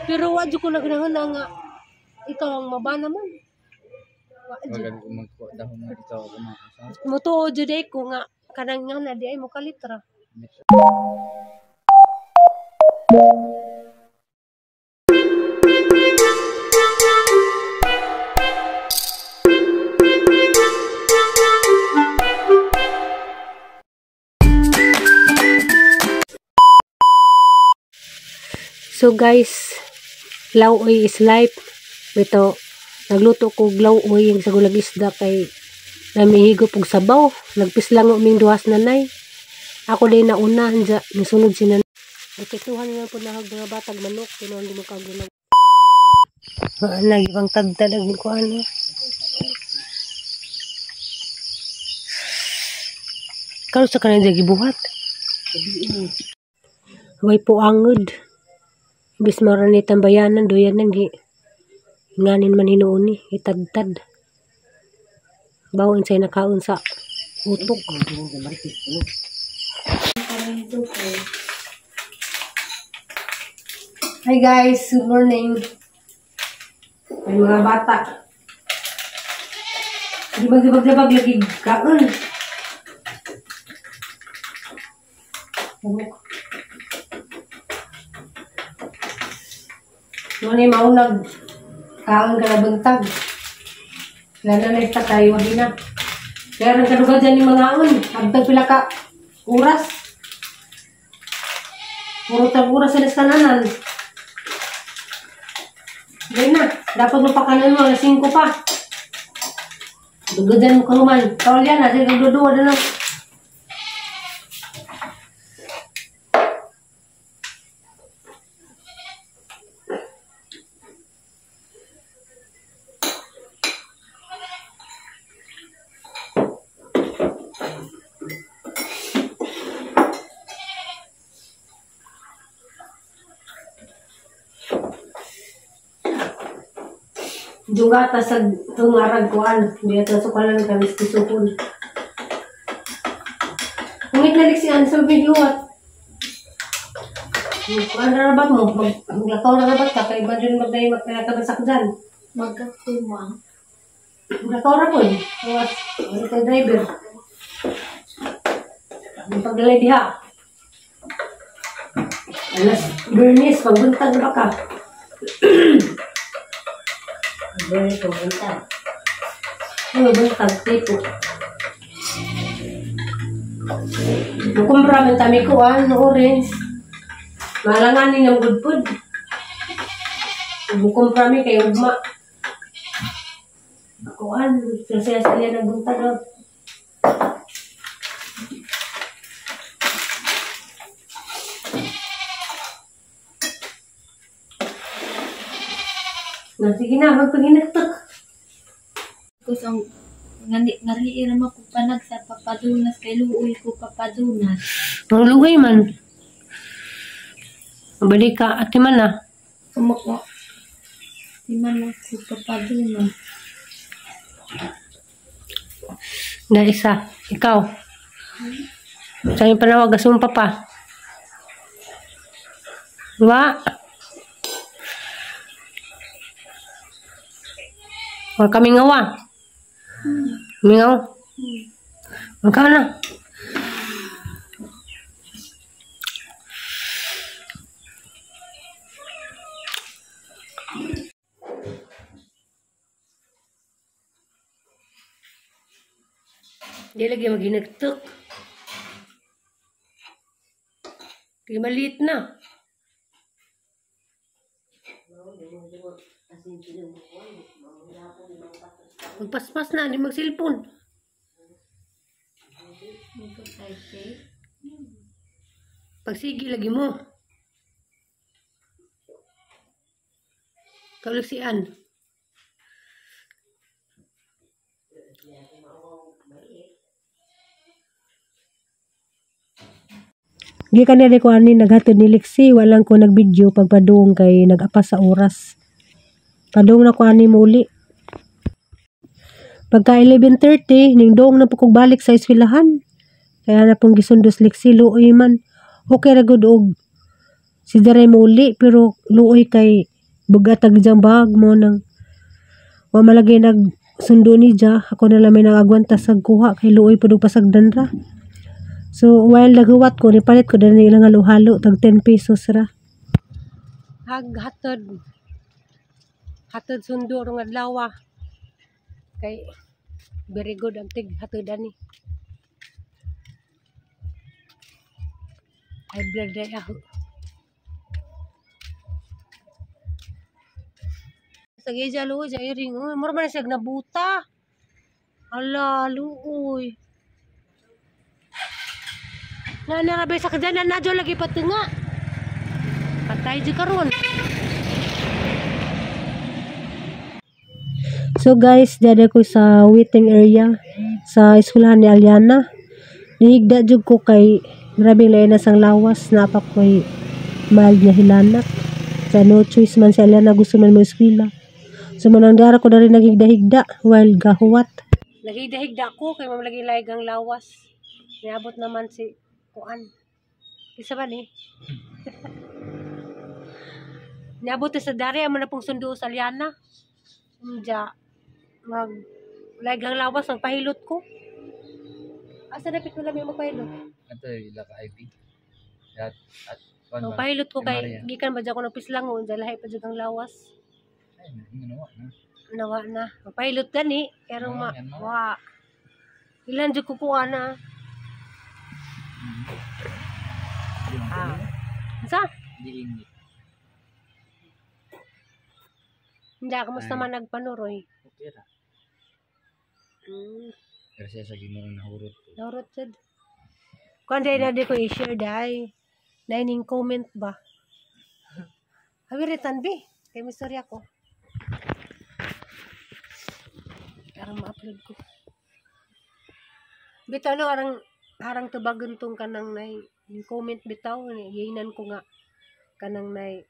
Pero wadyo ko nagnahan nga ikaw ang mabana man. Wagan ko magkuha dahon nga ikaw ako makasama. Mutuo jud ay ko nga kanang nga na di ay mo kalitra. So guys, lauoy is life. Ito, nagluto ko lauoy yung sa gulag isda kay namihigop og sabaw. Nagpis lang uming duhas nanay. Ako din nauna, hanja, nasunod si nanay. Nagkituhan nga po nahag mga batag manok, kinuhan din mo kagulag. Nagibang tagtad ang ko ano. Kalo sa kanang gibuhat. Way po angod. Bis marani tambayanan doyan nang gi nganin man hinuon ni itadtad. Bawon say nakaon sa utok. Hi guys, good morning. Ay mga bata. Dibag lagi kaon. Ngunit maunag kaon ka na buntag. Lala na ita tayo na. Kaya rin kaduga dyan yung mga aon. Agtag pila ka oras. Puro tag-oras sa kananan. Gaya na. Dapat mapakanan mo. Alas 5 pa. Duga dyan mo kaluman. Tawal yan na. Sige kagduduwa na lang. Jugata sa tumarag kuan, dito sa kalan kami susukon. Kungit nalik si Anne sa bigluwat. Kuan na rabat mo, maglakaw na rabat ka, kaya ba dyan magkakabasak dyan? Magkakoy mo. Maglakaw na po eh. Ano ka driver? Ang paglalay diha. Alas, Bernice, pagbuntag na ba ka? Very pumunta. Ano ba yung tagtipo? Mukumpra man tami ko no orange. Malanganin ng good food. Mukumpra mi kay ugma. Kuan, kasi asali ng bunta daw. Na, sige na, magpaginagtak. Kusang nariin naman ko panag sa papadunas kay luoy ko papadunas. Ang luhay man. Balik ka, ati man na. Kumako. Di man lang ko papadunas. Na isa, ikaw. Sa'yo panawag, asumpa pa. Diba? Huwag kami ngawa. Mingaw. Magkaw na. Di lagi maginagtok. Kaya maliit na. Magpaspas na, di mag-cellphone. Pagsigi lagi mo. Kalusian. Di kanila ko ani naghatod ni Lexi, walang ko nag-video pagpadung kay nag-apas sa oras. Padung na ko ani muli. Pagka 11:30, ning dong na po kong balik sa eskwelahan. Kaya na pong gisundos Lexi, luoy man. Okay ra gud og Si Daray muli pero luoy kay bugatag jang bag mo nang wa malagay nag sundo ni ja. Ako na lang may nagagwanta sa kuha kay luoy pud pasagdan ra. So while naghuwat ko nipalit ko dani ilang halo-halo tag 10 pesos ra. Hatod sundo rong adlaw kay very good ang tig hatod ani. Ay blood day ako. Sige dyan, luoy, dyan iring. Mura man na siya nabuta. Ala, luoy. Narabay sa kadyan, nadyo lagi pati nga. Patay dyan karon. So guys, dyan ako sa waiting area sa eskwelahan ni Aliana. Nihigda dyan ko kay maraming layan na sang lawas na pa ko'y mild na hilanat. Sa no choice man si Aliana gusto man mo eskwela. So mananggara ko na rin naghigda-higda while gahuwat. Naghigda-higda ko kay mamalagi laygang lawas. Niabot naman si Kuan. Isa ba ni? Niabot sa dari amo na pong sundo sa Aliana. Umja mag laygang lawas ang pahilot ko. Asa dapat mo lang yung magpahilot? Ato ila ka IV. At ang pahilot ko kay gikan ba dyan ko nagpislangon dyan lahi pa dyan ang lawas. Nawa na. Pilot gani. Pero wa. Ilan dyan kukuha na. Sa? Diingit. Hindi, kamusta man nagpanuroy? Okay ra. Kasi sa ginoo nahurot ko. Nahurot sad. Kung na di ko i-share dahi. Dining comment ba? Hawiritan bi. Kay mistorya ko. Arang ma-upload ko. Bitaw no arang tubagon tong kanang nay comment bitaw giinan ko nga kanang nay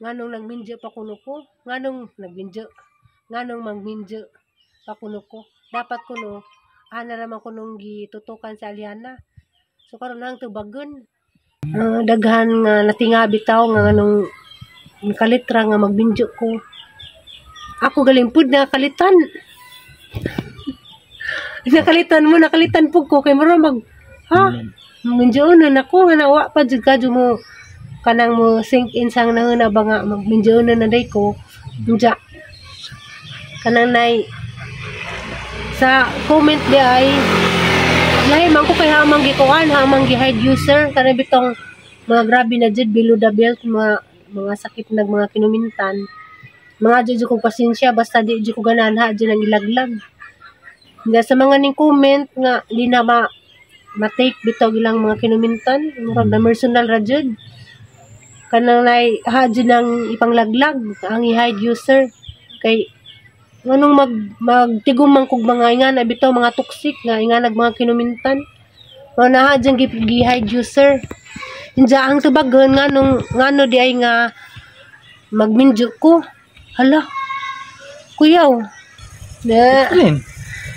nganong nagminjo pa kuno ko nganong nagminjo nganong magminjo pa kuno ko dapat kuno ana raman kunong gitutukan sa Aliana. So karon nang tubagon daghan nga natinga bitaw nga nganong kalitra nga magminjo ko. Ako galing pud na kalitan. nakalitan pug ko kay mura mag minjoon ako nga nawa pa jud kadyo mo kanang mo sink in sang nanguna ba nga magminjoon na day ko. Unja kanang nay sa comment di ay lahi man ko kay hamang gikuan hamang gi-hide user kana bitong mga grabe na jud below the belt mga sakit nag mga kinumintan. Mga dyan ko pasensya, basta di dyan ko gananha dyan ang ilaglag. Nga sa mga ning comment nga, di na ma-take bitaw ilang mga kinumintan. Murag na personal ra dyan. Kanang nai ha dyan ang ipanglaglag, ang i-hide user. Kay, nganong magtigumang kog mga ingana, bitaw mga toxic nga, inganag mga kinumintan. Mga na ha dyan gi-hide user. Hindi ang tubagon nga ngano di ay nga magminjo ko. Hala, kuyaw.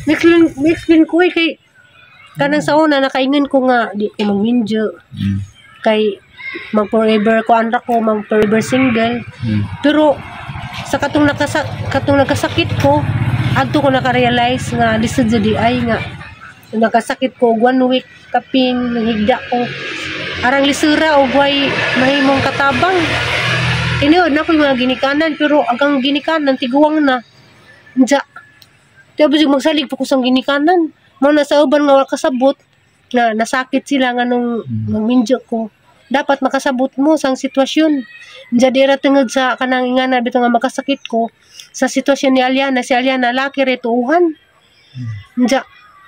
Mixlin ko kay kanang sa una nakaingon ko nga di ko magminjo. Kay mag-forever ko anra ko, mag-forever single. Pero sa katong nagkasakit ko, adto ko naka-realize nga lisod di ay nga nagkasakit ko 1 week kapin nanghigda ko. Arang lisura o way mahimong katabang. Iniod na ko yung mga ginikanan, pero agang ginikanan, tiguang na. Diya. Tapos yung magsalig pa ko sa ginikanan. Mga nasa uban nga kasabot, na nasakit sila nga nung minjo ko. Dapat makasabot mo sa sitwasyon. Diya dira tungod sa kanang ingana, bito nga makasakit ko, sa sitwasyon ni Aliana, si Aliana, laki retuuhan. Diya.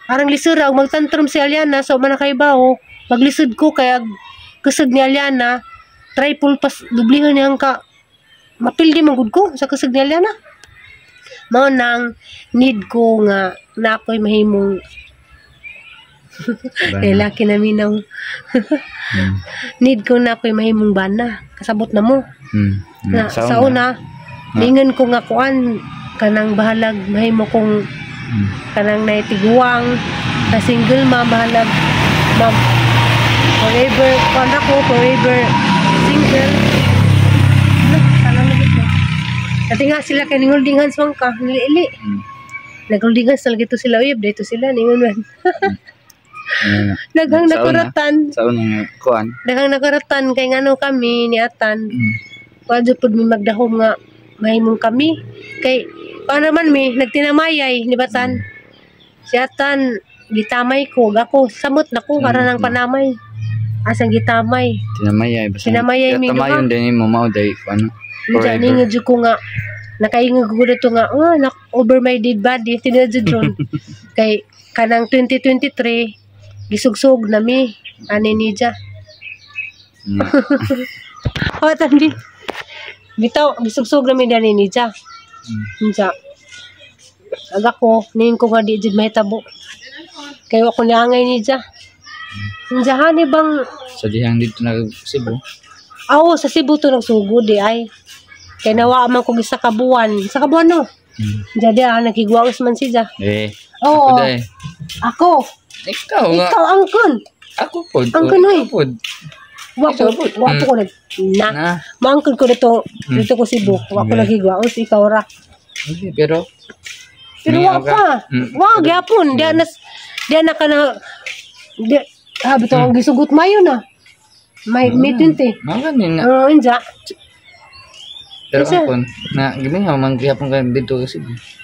Arang lisura, magtantrum si Aliana, so manakaibaw, maglisod ko, kaya kusog ni Aliana, triple pas dublihan niyang ka mapildi magud ko sa kusog ni Aliana. Mao nang need ko nga na ako'y mahimong laki na minaw. Need ko na ako'y mahimong bana kasabot na mo. Na, sa una lingon ko nga kuan kanang bahalag mahimo kong kanang naitiguang na single mom bahalag mom forever kuan ako forever single. Sana lagi to. Dati nga sila kay holding hands man ka, nilili. Nag-holding hands talaga ito sila. Uy, dito sila, ningon man. Daghang nakuratan. Sa unang kuan. Daghang nakuratan kay ngano kami ni Atan. Wadyo pud mi magdahom nga mahimong kami. Kay paano naman mi nagtinamayay ni Batan. Si Atan gitamay ko, ako samot na ko para nang panamay. Asang gitamay. Tinamayay basta. Tinamayay mi duha. Tamayon din mo mao day ano. Diyan nga jud ko nga nakaingog ko dito nga over my dead body tinadjud ron. Kay kanang 2023 gisugsog na mi ani nija. Oh tandi. Bitaw gisugsog na mi ani nija. Nija. Aga ko ning ko nga di jud mahitabo. Kay wa ko niangay nija. Nija hani bang sa dihang dito na Cebu. Oo, sa Cebu to nagsugod ay. Kaya nawa man ko sa kabuan. Sa kabuan no? Jadi nagigwaos man siya. Oo. Ako. Ikaw nga. Ikaw, angkon. Ako po. Angkon ay. Wapo ko na. Maangkon ko dito ko Cebu. Wako nagigwaos, ikaw ra. Pero waka. Wag, yapon. Diyan na ka na. Habi to ang gisugot mayo na. May 20. Maganin na. Oo, inja. Pero ako, na gini nga man gihapon ka dito kasi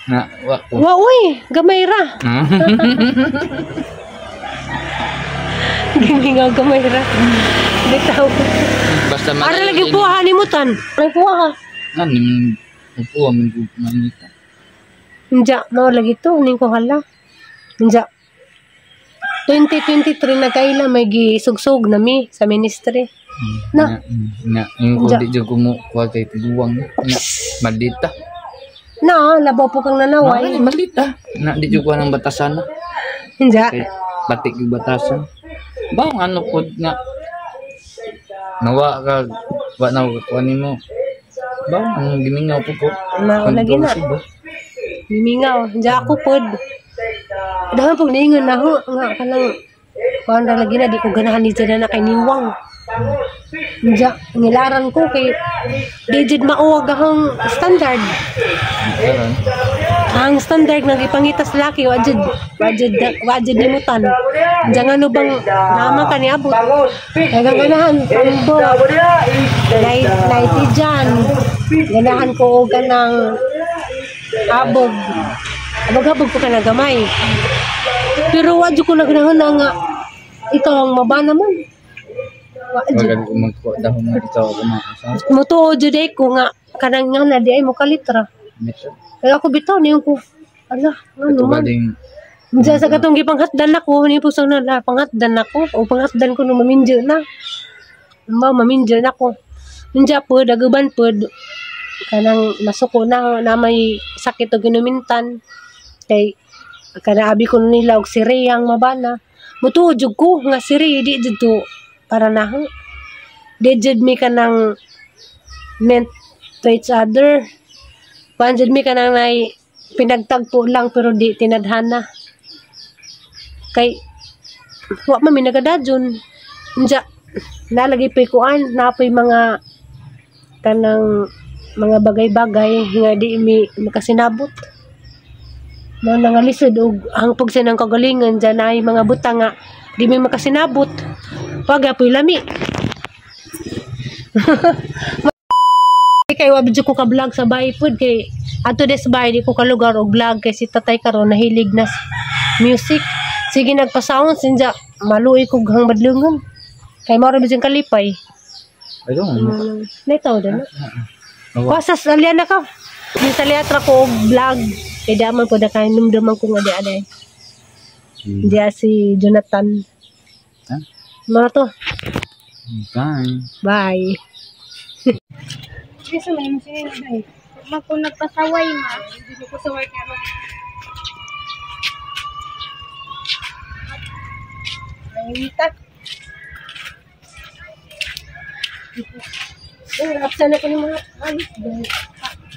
na wa ko. Wa uy, gamay ra. Gini nga gamay ra. Bitaw. Basta man. Ara lagi buha ni mutan. Ay buha ka. Ani upo man manita. Inja, mao lagi to ning ko hala. Inja. 2023 na kaila may gisugsog na mi sa ministry. Yung ko di ko mo kuha kay tiluwang na maldita. Labaw po kang nanaway. Maldita. Na di ko ng batasan na. Inja. Batik yung batasan. Bang ano po nga nawa ka wa na kuha nimo. Bang ang gimingaw po ko. Lagi na. Gimingaw. Inja ako pod. Dahil pag naingon na ho, nga ka lang, kuhan na lagi na, di ko ganahan ni Jana na kay niwang. Diya, nilaran ko kay, digit mauwag akong standard. Ang standard ng ipangitas laki, wajid limutan. Diya nga no bang, naman ka niabot. Kaya ganahan, pambo, naiti dyan. Ganahan ko o ganang abog. Abog-abog ko ka na gamay. Pero wadyo ko nagnahon na nga ikaw ang maba naman. Wagan ko magkuha dahon nga dito ako makasama. Mutuo dyan ko nga kanang nga na di ay mo kalitra. Kaya ako bitaw niyo ko. Ala, ano man. Diyan sa katong gipanghatdan ako, ni po sa na panghatdan ako o panghatdan ko no maminjo na. Maminjo na ko. Diyan po dagaban po kanang nasuko na may sakit o ginumintan. Kay kanaabi ko nila og si Rhea ang mabana. Mutuo jud ko nga si Rhea di jud to para na di jud mi kanang meant to each other. Panjud mi kanang nay pinagtagpo lang pero di tinadhana. Kay wa man mi nagadadyon. Unja nalagi pa kuan napoy mga kanang mga bagay-bagay nga di mi makasinabot. Mga nangalisod og hangpog sa nang kagalingan dyan ay mga buta nga di may makasinabot pag apoy lami. Kay wabidyo ko ka vlog sa bahay pod kay ato des bahay di ko ka lugar og vlog kay si tatay karon nahilig na music. Sige nagpa-sound sinja maluoy kog hang badlungan kay mao ra bidyang kalipay. Ayo. Netaw din. Pasas alian na ka. Di sa liatra ko og vlog. Kaya daman po na kayo numduman ko nga di-aday. Diya si Jonathan. Mga to. Bye. Yes, may masinin na dahil. Kung nagpasaway ma, hindi ko pasaway ka rin. Nangiwitak. Rapsan ako ng mga alis.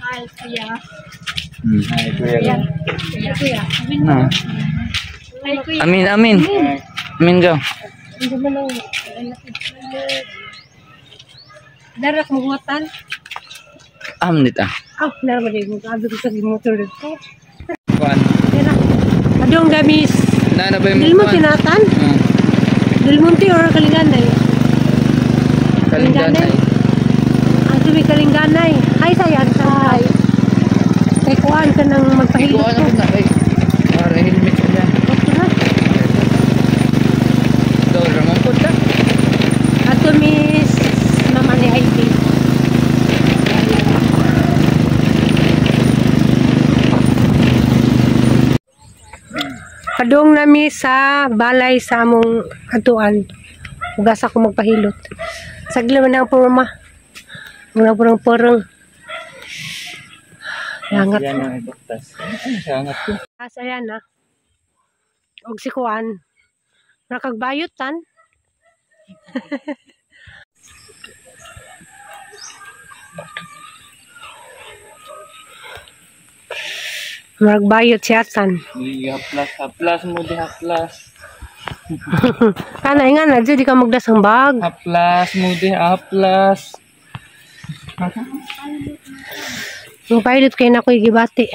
Hi, kuya. Ay, kuya. Kuya. Na. Hi, kuya. Amin, amin. Amin ka. Hindi mo lang. Darak muhutan. Nit ah. Naman yung abi ko sa motor dito. Kuan. Dara. Adong gamis. Na ba yung Dilmo kuan? tinatan. Dilmonte or Kalinganay? Kalinganay. Ang tumi Kalinganay. Ay sayan sa ay. Kay kuan ka nang magpahilot Kuan ko. ako na kay. Para helmet ko yan. Dol ramon pud ka. Ato miss mama ni Ivy. Kadung nami sa balay sa among atuan. Ugas ako magpahilot. Sagli man ang porma. Muna porong-porong. Yangat. Yan ang ibuktas. Sangat ko. Ayan na. Og si Kuan. Nakagbayot tan. Magbayot siya tan. Haplas mo di haplas. Kana nga na di ka magdasang bag. Haplas mo di haplas. Yung pilot kay na ko gibati.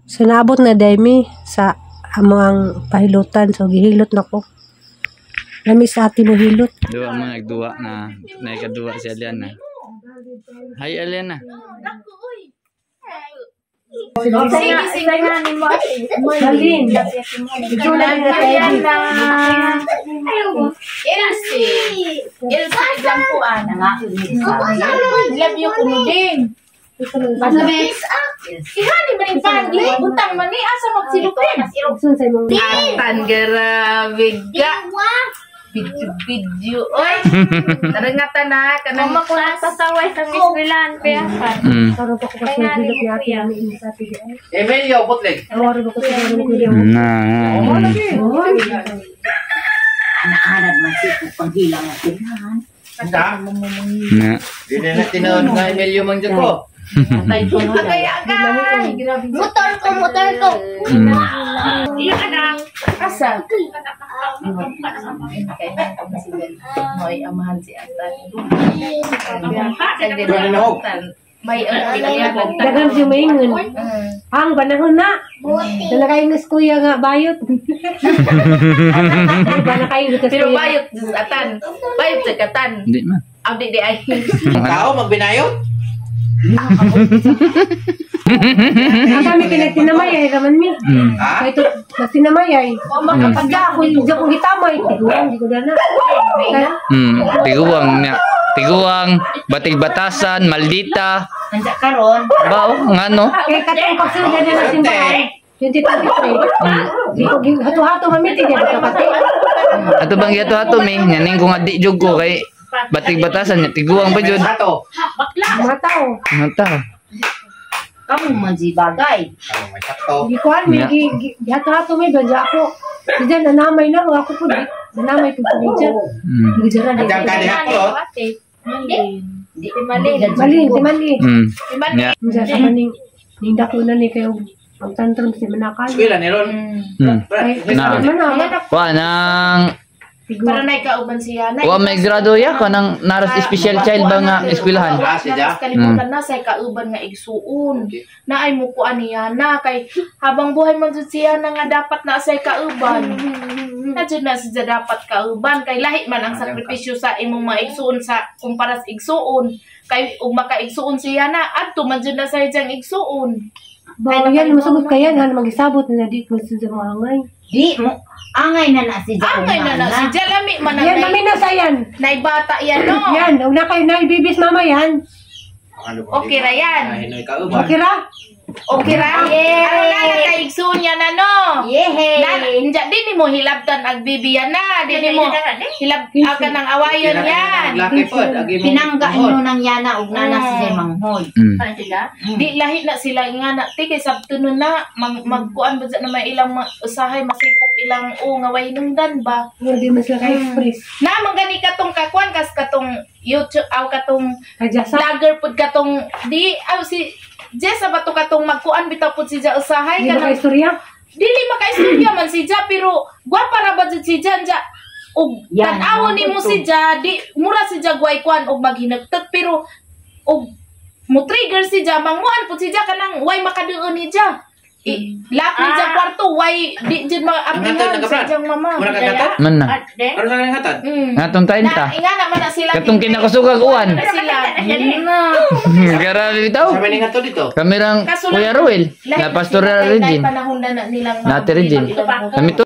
So naabot na demi sa among pahilutan, so gihilot na ko. Nami sa ati mo hilot. Dua mo nagduwa na naikaduwa si Aliana. Hi Aliana. Sige nga ni mo. Salin. Itulan na tayo. Elsie. Elsie Jampuan. Love you kuno din. Sabi, ihani man yung pandi. Utang man ni asa magsilupin. Sun sa imong Atan grabe ga. Video. Oy. Tarangatan na kanang makulat pasaway sa miswilan kaya pa. karon pa ko kasi hilot ni ati ni sa ati. Emilio, butleg. Awar ba ko sa ko diyo. Na. Anak-anak masih panghilang ang tinahan. Na. Di na tinawag na Emilio Mangjak ko. Agay-agay. Motor ko. Iya anak. Asa? Moy amahan si Atan. May Dagan si maingon. Ang panahon na. Na nakaingus kuya nga bayot. Ba nakaingus kasi. pero bayot Atan. Bayot sa Katan. Di man. Abdi di ay. Tao magbinayot? Kami pinagtinamay ay raman mi. Ha? Ito nagtinamay ay. Makapagda ako hindi ko gitamay. Hindi ko dana. Tiguang niya. Tiguang, batig-batasan, maldita. Nandiyan karon. Bao, ngano? Kay katong pagsulod na sa simbahan. 2023. Di ko hatu-hatu mamiti dia kati. Ato bang yato-hato mi, nyaning ko nga di jug ko kay batig-batasan niya. Tiguang pa jud. Ato. Mga tao. Mata. Kamu manji bagay. Tao may sakto. Di ko may hatu-hatu may banja ako. Diyan nanamay na ako po di. Nanamay po ni diyan. Di jara di. Diyan ka di ako. Di Mali, di mali. Nya. Diyan sa maning ninda ko na ni kayo. Ang tantrum si manakal. Eskwela ni Ron. Ay, Na. mana? Wa nang Para na ikauban siya na. wa may grado ya kanang naras special child ba nga eskwelahan. Kalimutan na sa kauban nga igsuon. Na ay mukuan niya na kay habang buhay man jud siya na nga dapat na sa kauban. Na jud na siya dapat kauban kay lahi man ang sakripisyo sa imong mga igsuon sa kumpara sa igsuon. Kay ug makaigsuon siya na adto man jud na sa iyang igsuon. Ba yan masugod kaya nga magisabot na di mo sa mga angay. Di mo angay na si Jack. Angay na si Jalami man Yan kami na sa yan. naibata yan no. Yan, una kayo na ibibis mama yan. Okay ra yan. Hinoy ka uban. Okay ra? Okay ra? Ano na nakaigsuon niya na no? Yehe. Hindi mo hilabtan ag bibiyan na. Di mo hilabtan ng awayon yan. Laki po. Pinangga ino nang yana ug nana si Jay Manghod. Di lahi na sila nga na. Tika sabtunon na. Magkuan ba na may ilang usahay masipok ilang nga way nungdan ba? Hindi mo sila ka-express. Na magani katong kakuan kas katong YouTube aw katong Kajasa. vlogger pud katong di aw si Jessa ba to katong magkuan bitaw pud si usahay Hindi mo kanang ka-istorya? dili makaistorya man si Ja pero gwapa ra ba jud si Ja ja og Yan, tan-awon ang nimo totoo. si Ja di mura si Ja guay kwan og maghinagtag pero og mo trigger si Ja mangmuan pud si Ja kanang way makaduon ni Ja. Lap ni Ja kwarto way di jud Ang hatod, maapingan nagka, sa Brad? Jang mama. Mura ka katad? Man na. Ano sa kanyang hatad? Ngatong Na 30. inga naman na sila. Katong kinakusugag uwan. Na sila. Na. Grabe bitaw. Sabi ni nga to dito. Kamerang Kaso Kuya lang- Ruel. Lahi Na Pastoral sila kay Regine. panahon na nilang Nati Regine. Kami to.